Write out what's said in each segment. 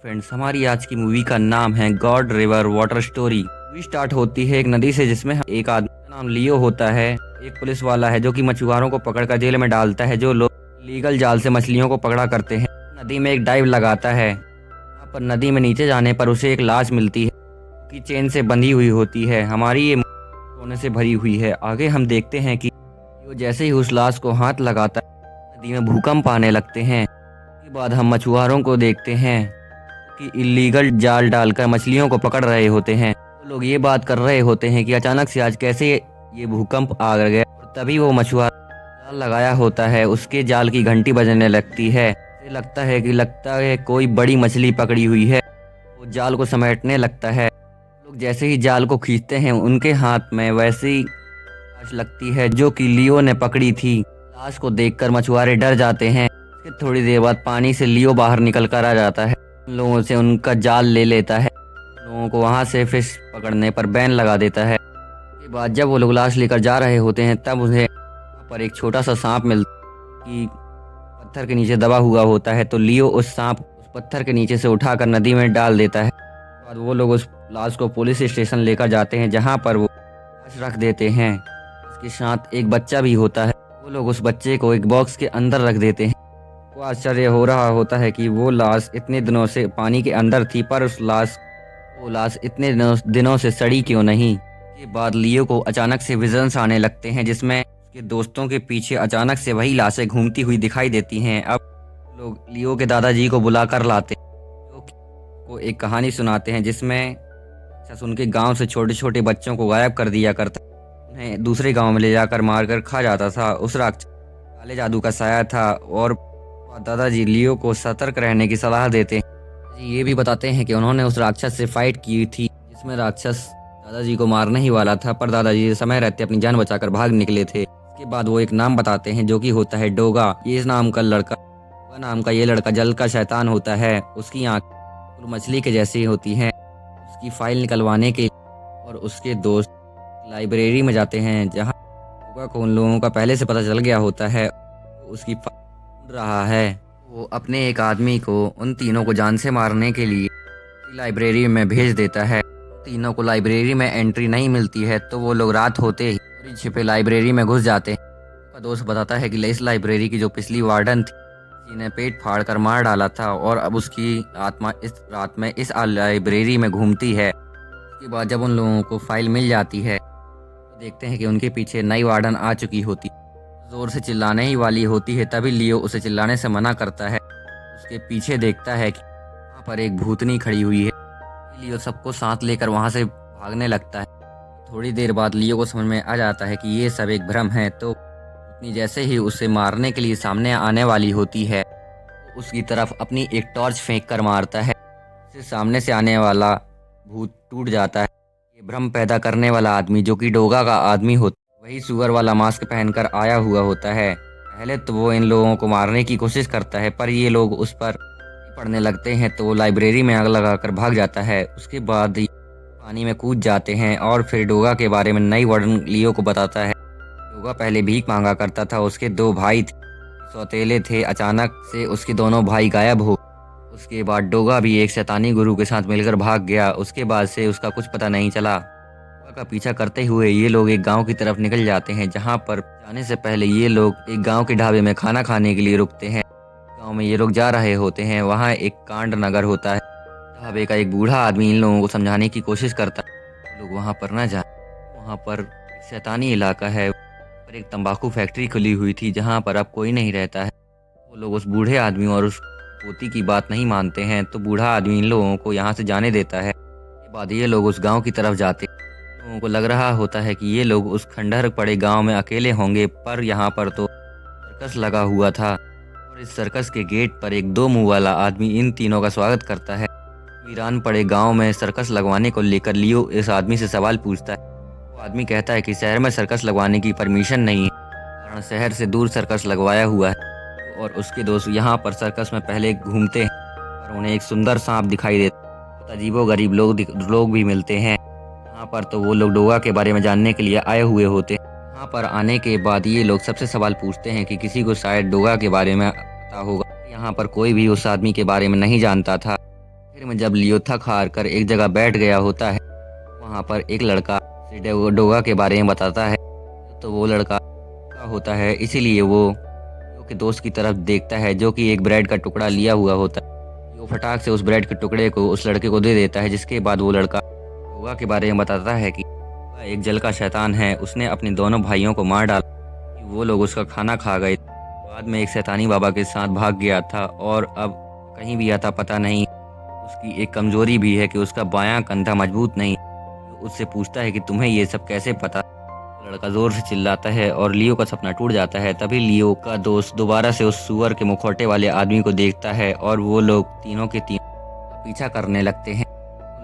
Friends, हमारी आज की मूवी का नाम है God river water story. Movie start होती है एक नदी से जिसमें एक आदमी का नाम लियो होता है। एक पुलिस वाला है जो कि मछुआरों को पकड़कर जेल में डालता है जो लोग लीगल जाल से मछलियों को पकड़ा करते हैं। नदी में एक डाइव लगाता है। यहाँ पर नदी में नीचे जाने पर उसे एक लाश मिलती है कि चेन से बंधी हुई होती है। हमारी ये सोने से भरी हुई है। आगे हम देखते हैं कि वो जैसे ही उस लाश को हाथ लगाता है नदी में भूकंप आने लगते हैं। उसके बाद हम मछुआरों को देखते हैं कि इलीगल जाल डालकर मछलियों को पकड़ रहे होते हैं। वो लोग ये बात कर रहे होते हैं कि अचानक से आज कैसे ये भूकंप आ गया। और तभी वो मछुआरा जाल लगाया होता है, उसके जाल की घंटी बजने लगती है। उसे लगता है कोई बड़ी मछली पकड़ी हुई है। वो जाल को समेटने लगता है। लोग जैसे ही जाल को खींचते हैं उनके हाथ में वैसी लाश लगती है जो कि लियो ने पकड़ी थी। लाश को देखकर मछुआरे डर जाते हैं। उसके थोड़ी देर बाद पानी से लियो बाहर निकल कर आ जाता है। उन लोगों से उनका जाल ले लेता है। लोगों को वहां से फिश पकड़ने पर बैन लगा देता है। उसके बाद जब वो लोग लाश लेकर जा रहे होते हैं तब उन्हें वहाँ पर एक छोटा सा सांप मिलता कि पत्थर के नीचे दबा हुआ होता है। तो लियो उस सांप उस पत्थर के नीचे से उठाकर नदी में डाल देता है। उसके बाद वो लोग उस लाश को पुलिस स्टेशन लेकर जाते हैं जहाँ पर वो लाश रख देते हैं। उसके साथ एक बच्चा भी होता है। वो लोग उस बच्चे को एक बॉक्स के अंदर रख देते हैं। वो आश्चर्य हो रहा होता है कि वो लाश इतने दिनों से पानी के अंदर थी पर वो लाश इतने दिनों से सड़ी क्यों नहीं। के बाद लियो को अचानक से विजन्स आने लगते हैं जिसमें उसके दोस्तों के पीछे अचानक से वही लाशें घूमती हुई दिखाई देती हैं। अब लोग लियो के दादाजी को बुलाकर लाते हैं को एक कहानी सुनाते हैं जिसमें उनके गांव से छोटे छोटे बच्चों को गायब कर दिया करता, उन्हें दूसरे गांव में ले जाकर मारकर खा जाता था। उस राक्षस काले जादू का साया था और दादाजी लियो को सतर्क रहने की सलाह देते हैं। ये भी बताते हैं कि उन्होंने उस राक्षस से फाइट की थी जिसमें राक्षस दादाजी को मारने ही वाला था पर दादाजी समय रहते अपनी जान बचाकर भाग निकले थे। इसके बाद वो एक नाम बताते हैं जो कि होता है डोगा। ये नाम का लड़का जल का शैतान होता है। उसकी आंख मछली के जैसी होती है। उसकी फाइल निकलवाने के और उसके दोस्त लाइब्रेरी में जाते हैं जहाँ डोगा को उन लोगों का पहले से पता चल गया होता है। उसकी रहा है वो अपने एक आदमी को उन तीनों को जान से मारने के लिए लाइब्रेरी में भेज देता है। तीनों को लाइब्रेरी में एंट्री नहीं मिलती है तो वो लोग रात होते ही चोरी छिपे लाइब्रेरी में घुस जाते हैं। उसका दोस्त बताता है कि इस लाइब्रेरी की जो पिछली वार्डन थी किसी ने पेट फाड़ कर मार डाला था और अब उसकी आत्मा इस रात में इस लाइब्रेरी में घूमती है। उसके बाद जब उन लोगों को फाइल मिल जाती है तो देखते हैं कि उनके पीछे नई वार्डन आ चुकी होती, जोर से चिल्लाने ही वाली होती है। तभी लियो उसे चिल्लाने से मना करता है। उसके पीछे देखता है कि वहाँ पर एक भूतनी खड़ी हुई है। लियो सबको साथ लेकर वहाँ से भागने लगता है। थोड़ी देर बाद लियो को समझ में आ जाता है कि ये सब एक भ्रम है। तो भूतनी जैसे ही उसे मारने के लिए सामने आने वाली होती है तो उसकी तरफ अपनी एक टॉर्च फेंक कर मारता है। उससे सामने से आने वाला भूत टूट जाता है। ये भ्रम पैदा करने वाला आदमी जो कि डोगा का आदमी होता है वही सुअर वाला मास्क पहनकर आया हुआ होता है। पहले तो वो इन लोगों को मारने की कोशिश करता है पर ये लोग उस पर पड़ने लगते हैं तो वो लाइब्रेरी में आग लगाकर भाग जाता है। उसके बाद पानी में कूद जाते हैं और फिर डोगा के बारे में नई वार्डन लियो को बताता है। डोगा पहले भीख मांगा करता था। उसके दो भाई सौतेले थे। अचानक से उसके दोनों भाई गायब हो। उसके बाद डोगा भी एक शैतानी गुरु के साथ मिलकर भाग गया। उसके बाद से उसका कुछ पता नहीं चला। का पीछा करते हुए ये लोग एक गांव की तरफ निकल जाते हैं जहां पर जाने से पहले ये लोग एक गांव के ढाबे में खाना खाने के लिए रुकते हैं। गांव में ये लोग जा रहे होते हैं वहां एक कांड नगर होता है। ढाबे का एक बूढ़ा आदमी इन लोगों को समझाने की कोशिश करता है लोग वहां पर ना जाए। वहां पर एक शैतानी इलाका है पर एक तंबाकू फैक्ट्री खुली हुई थी जहाँ पर अब कोई नहीं रहता है। वो लोग उस बूढ़े आदमी और उस पोती की बात नहीं मानते हैं तो बूढ़ा आदमी इन लोगों को यहाँ से जाने देता है। उसके बाद ये लोग उस गाँव की तरफ जाते लोगों को लग रहा होता है कि ये लोग उस खंडहर पड़े गांव में अकेले होंगे पर यहाँ पर तो सर्कस लगा हुआ था और इस सर्कस के गेट पर एक दो मुंह वाला आदमी इन तीनों का स्वागत करता है। वीरान पड़े गांव में सर्कस लगवाने को लेकर लियो इस आदमी से सवाल पूछता है। वो आदमी कहता है कि शहर में सर्कस लगवाने की परमिशन नहीं है कारण शहर से दूर सर्कस लगवाया हुआ है और उसके दोस्त यहाँ पर सर्कस में पहले घूमते हैं और उन्हें एक सुंदर सांप दिखाई देता। अजीबोगरीब लोग भी मिलते हैं। यहाँ पर तो वो लोग डोगा के बारे में जानने के लिए आए हुए होते हैं। यहाँ पर आने के बाद ये लोग सबसे सवाल पूछते हैं कि किसी को शायद डोगा के बारे में पता होगा। यहाँ पर कोई भी उस आदमी के बारे में नहीं जानता था। आखिर में जब लियो थक हार कर एक जगह बैठ गया होता है, वहाँ पर एक लड़का उसे डोगा के बारे में बताता है। तो वो लड़का होता है, इसीलिए वो लियो के दोस्त की तरफ देखता है जो कि एक ब्रेड का टुकड़ा लिया हुआ होता है। वो फटाक से उस ब्रेड के टुकड़े को उस लड़के को दे देता है, जिसके बाद वो लड़का डोगा के बारे में बताता है कि एक जल का शैतान है, उसने अपने दोनों भाइयों को मार डाला कि वो लोग उसका खाना खा गए। बाद में एक शैतानी बाबा के साथ भाग गया था और अब कहीं भी आता पता नहीं। उसकी एक कमजोरी भी है कि उसका बायां कंधा मजबूत नहीं। तो उससे पूछता है कि तुम्हें ये सब कैसे पता। तो लड़का जोर से चिल्लाता है और लियो का सपना टूट जाता है। तभी लियो का दोस्त दोबारा से उस सुअर के मुखौटे वाले आदमी को देखता है और वो लोग तीनों के तीनों पीछा करने लगते हैं।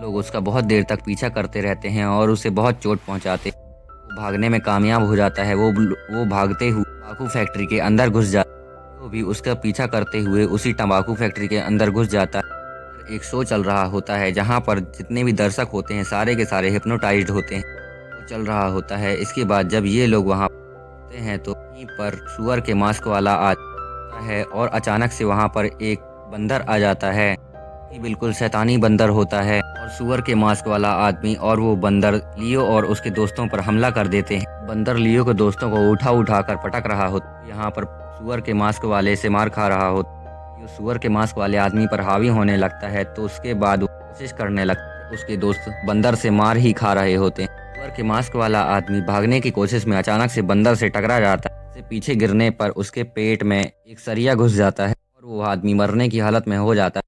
लोग उसका बहुत देर तक पीछा करते रहते हैं और उसे बहुत चोट पहुंचाते। वो भागने में कामयाब हो जाता है। वो भागते हुए तंबाकू फैक्ट्री के अंदर घुस जाता है। वो भी उसका पीछा करते हुए उसी तंबाकू फैक्ट्री के अंदर घुस जाता है। एक शो चल रहा होता है जहाँ पर जितने भी दर्शक होते हैं सारे के सारे हिप्नोटाइज्ड होते हैं। वो चल रहा होता है। इसके बाद जब ये लोग वहाँ होते हैं तो वहीं पर सुअर के मास्क वाला आता है और अचानक से वहाँ पर एक बंदर आ जाता है। ये बिल्कुल शैतानी बंदर होता है और सुअर के मास्क वाला आदमी और वो बंदर लियो और उसके दोस्तों पर हमला कर देते हैं। बंदर लियो के दोस्तों को उठा कर पटक रहा होता। यहाँ पर सुअर के मास्क वाले से मार खा रहा होता। ये सुअर के मास्क वाले आदमी पर हावी होने लगता है तो उसके बाद वो कोशिश करने लगता है। उसके दोस्त बंदर से मार ही खा रहे होते हैं। सुअर के मास्क वाला आदमी भागने की कोशिश में अचानक से बंदर से टकरा जाता है। उससे पीछे गिरने पर उसके पेट में एक सरिया घुस जाता है और वो आदमी मरने की हालत में हो जाता है।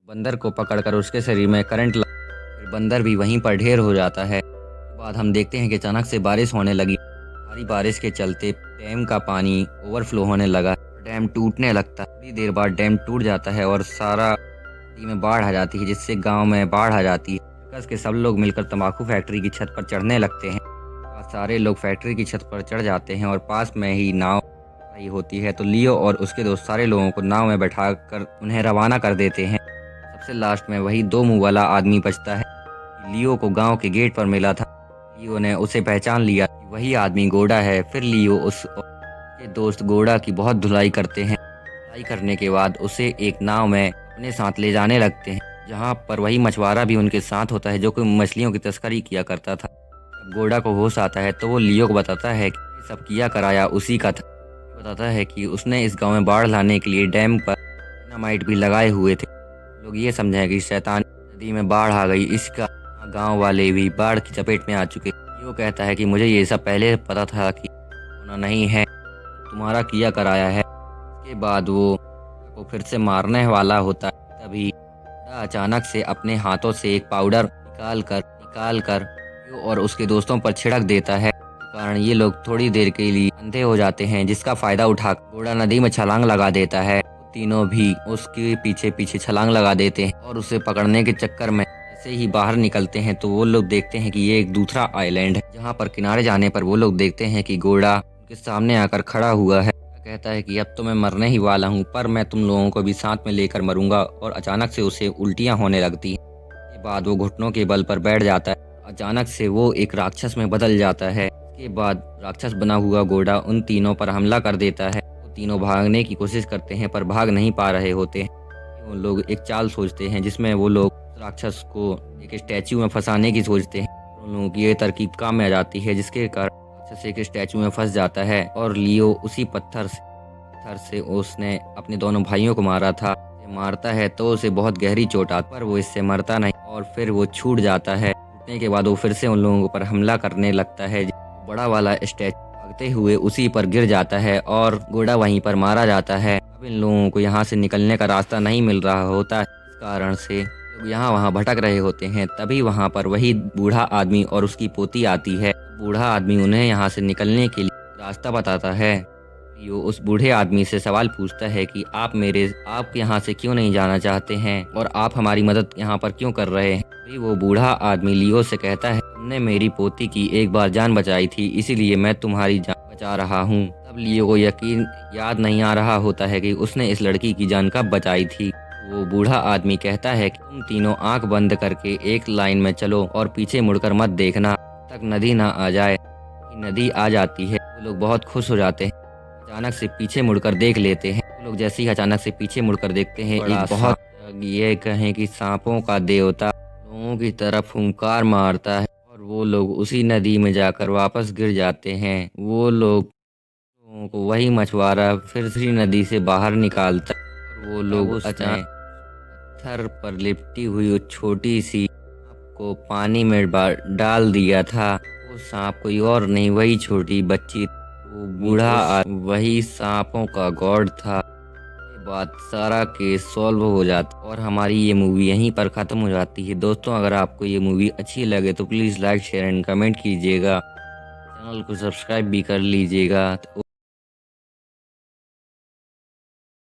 बंदर को पकड़कर उसके शरीर में करंट फिर बंदर भी वहीं पर ढेर हो जाता है। उसके बाद हम देखते हैं कि अचानक से बारिश होने लगी। भारी बारिश के चलते डैम का पानी ओवरफ्लो होने लगा। डैम टूटने लगता है। थोड़ी देर बाद डैम टूट जाता है और सारा नदी में बाढ़ आ जाती है, जिससे गांव में बाढ़ आ जाती है। कस के सब लोग मिलकर तंबाकू फैक्ट्री की छत पर चढ़ने लगते हैं। सारे लोग फैक्ट्री की छत पर चढ़ जाते हैं और पास में ही नाव आई होती है। तो लियो और उसके दोस्त सारे लोगों को नाव में बैठाकर उन्हें रवाना कर देते हैं। सबसे लास्ट में वही दो मुंह वाला आदमी बचता है। लियो को गांव के गेट पर मिला था। लियो ने उसे पहचान लिया, वही आदमी गोड़ा है। फिर लियो उसके दोस्त गोड़ा की बहुत धुलाई करते हैं। धुलाई करने के बाद उसे एक नाव में अपने साथ ले जाने लगते हैं, जहां पर वही मछुआरा भी उनके साथ होता है जो कि मछलियों की तस्करी किया करता था। जब गोड़ा को होश आता है तो वो लियो को बताता है कि ये सब किया कराया उसी का था। बताता है कि उसने इस गाँव में बाढ़ लाने के लिए डैम पर डायनामाइट भी लगाए हुए थे। लोग ये समझे कि शैतान नदी में बाढ़ आ गई, इसका गांव वाले भी बाढ़ की चपेट में आ चुके। यो कहता है कि मुझे ये सब पहले पता था कि होना नहीं है, तुम्हारा किया कराया है। इसके बाद वो फिर से मारने वाला होता है। तभी अचानक से अपने हाथों से एक पाउडर निकाल कर यो और उसके दोस्तों पर छिड़क देता है। कारण ये लोग थोड़ी देर के लिए अंधे हो जाते हैं, जिसका फायदा उठा घोड़ा नदी में छलांग लगा देता है। तीनों भी उसके पीछे पीछे छलांग लगा देते हैं और उसे पकड़ने के चक्कर में जैसे ही बाहर निकलते हैं तो वो लोग देखते हैं कि ये एक दूसरा आइलैंड है, जहाँ पर किनारे जाने पर वो लोग देखते हैं कि घोड़ा उनके सामने आकर खड़ा हुआ है। कहता है कि अब तो मैं मरने ही वाला हूँ, पर मैं तुम लोगों को भी साथ में लेकर मरूंगा। और अचानक से उसे उल्टियाँ होने लगती हैं। इसके बाद वो घुटनों के बल पर बैठ जाता है। अचानक से वो एक राक्षस में बदल जाता है। इसके बाद राक्षस बना हुआ घोड़ा उन तीनों पर हमला कर देता है। तीनों भागने की कोशिश करते हैं पर भाग नहीं पा रहे होते हैं। वो लोग एक चाल सोचते हैं जिसमें वो लोग राक्षस को एक स्टैचू में फंसाने की सोचते हैं। उन लोगों की ये तरकीब काम में आ जाती है, जिसके कारण राक्षस एक स्टैचू में फंस जाता है और लियो उसी पत्थर से उसने अपने दोनों भाइयों को मारा था मारता है तो उसे बहुत गहरी चोट आती, पर वो इससे मरता नहीं और फिर वो छूट जाता है। छूटने के बाद वो फिर से उन लोगों पर हमला करने लगता है। बड़ा वाला स्टैचू भागते हुए उसी पर गिर जाता है और घोड़ा वहीं पर मारा जाता है। अब इन लोगों को यहाँ से निकलने का रास्ता नहीं मिल रहा होता, इस कारण से लोग यहाँ वहाँ भटक रहे होते हैं। तभी वहाँ पर वही बूढ़ा आदमी और उसकी पोती आती है। बूढ़ा आदमी उन्हें यहाँ से निकलने के लिए रास्ता बताता है। यो उस बूढ़े आदमी से सवाल पूछता है कि आप यहाँ से क्यों नहीं जाना चाहते हैं और आप हमारी मदद यहाँ पर क्यों कर रहे हैं। फिर वो बूढ़ा आदमी लियो से कहता है, तुमने मेरी पोती की एक बार जान बचाई थी, इसीलिए मैं तुम्हारी जान बचा रहा हूँ। तब लियो को याद नहीं आ रहा होता है कि उसने इस लड़की की जान कब बचाई थी। वो बूढ़ा आदमी कहता है कि तुम तीनों आंख बंद करके एक लाइन में चलो और पीछे मुड़कर मत देखना तक नदी ना आ जाए। नदी आ जाती है, वो लोग बहुत खुश हो जाते हैं। अचानक से पीछे मुड़कर देख लेते हैं। वो लोग जैसे ही अचानक से पीछे मुड़कर देखते हैं, एक बहुत यह कहें कि सांपों का देवता लोगों की तरफ फुंकार मारता है और वो लोग उसी नदी में जाकर वापस गिर जाते हैं। वो लोगों को वही मछुआरा फिर से नदी से बाहर निकालता है और वो लोग अचानक पत्थर पर लिपटी हुई उस छोटी सी सांप को पानी में डाल दिया था। वो सांप कोई और नहीं, वही छोटी बच्ची, वो बूढ़ा वही सांपों का गॉड था। ये बात सारा केस सॉल्व हो जाता और हमारी ये मूवी यहीं पर ख़त्म हो जाती है। दोस्तों, अगर आपको ये मूवी अच्छी लगे तो please like share and comment कीजिएगा, चैनल को सब्सक्राइब भी कर लीजिएगा।